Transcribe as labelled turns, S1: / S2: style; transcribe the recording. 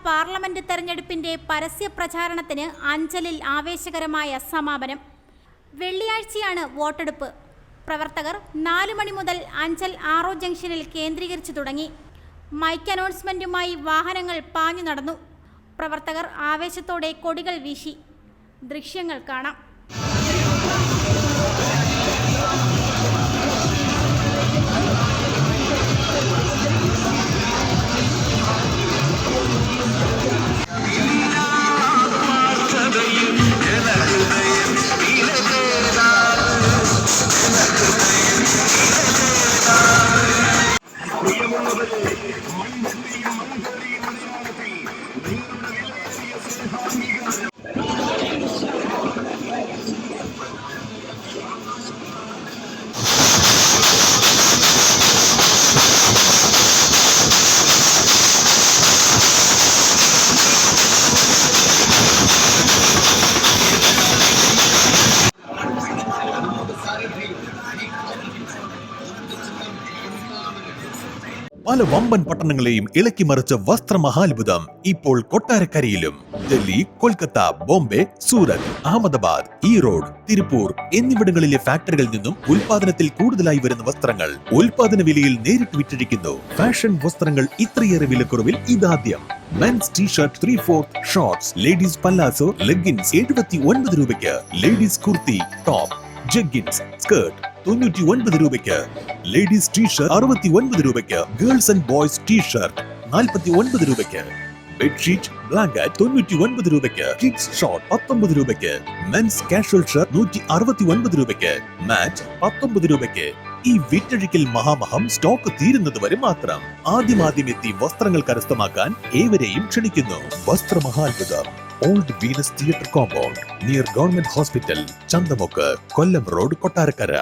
S1: Parliament തെരഞ്ഞെടുപ്പിന്റെ പരസ്യ പ്രചാരണത്തിന് അഞ്ചലിൽ ആവേശകരമായ സമാപനം. വെള്ളിയാഴ്ചയാണ് വോട്ടെടുപ്പ്. പ്രവർത്തകർ 4 മണി മുതൽ അഞ്ചൽ ആറോ ജംഗ്ഷനിൽ കേന്ദ്രീകരിച്ചു തുടങ്ങി. മൈക്ക് അനൗൺസ്മെന്റുമായി വാഹനങ്ങൾ പാഞ്ഞു നടന്നു. പ്രവർത്തകർ ആവേശത്തോടെ കൊടികൾ വീശി. ദൃശ്യങ്ങൾ കാണാം.
S2: പല വമ്പൻ പട്ടണങ്ങളെയും ഇളക്കിമറിച്ച വസ്ത്രമഹാത്ഭുതം ഇപ്പോൾ കൊട്ടാരക്കരയിലും. ഡൽഹി, കൊൽക്കത്ത, ബോംബെ, സൂറത്ത്, അഹമ്മദാബാദ്, ഈറോഡ്, തിരുപ്പൂർ എന്നിവിടങ്ങളിലെ ഫാക്ടറികളിൽ നിന്നും ഉൽപാദനത്തിൽ കൂടുതലായി വരുന്ന വസ്ത്രങ്ങൾ ഉൽപാദന വിലയിൽ നേരിട്ട് വിറ്റഴിക്കുന്നു. ഫാഷൻ വസ്ത്രങ്ങൾ ഇത്രയേറെ വിലക്കുറവിൽ ഇതാദ്യം. Men's t shirt 3/4 shorts, ladies palazzo, leggings 79 രൂപയ്ക്ക്, ladies kurti, top, jeggings, skirt 99 രൂപയ്ക്ക്, ലേഡീസ് ടീഷർട്ട് 69 രൂപയ്ക്ക്, ഗേൾസ് ആൻഡ് ബോയ്സ് ടീഷർട്ട് 49 രൂപയ്ക്ക്, ബെഡ്ഷീറ്റ്, ബ്ലാങ്കറ്റ് 99 രൂപയ്ക്ക്, കിഡ്സ് ഷോർട്ട് 19 രൂപയ്ക്ക്, മെൻസ് കാഷ്വൽ ഷർട്ട് 169 രൂപയ്ക്ക്, മാറ്റ് 19 രൂപയ്ക്ക്. ഈ വിറ്റഴിക്കൽ മഹാമഹം സ്റ്റോക്ക് തീരുന്നത് വരെ മാത്രം. ആദ്യം എത്തി വസ്ത്രങ്ങൾ കരസ്ഥമാക്കാൻ ഏവരെയും ക്ഷണിക്കുന്നു. വസ്ത്രമഹാത്ഭുതം, old Venus theatre compound, near government hospital, Chanthamukku, Kollam road, Kottarakkara.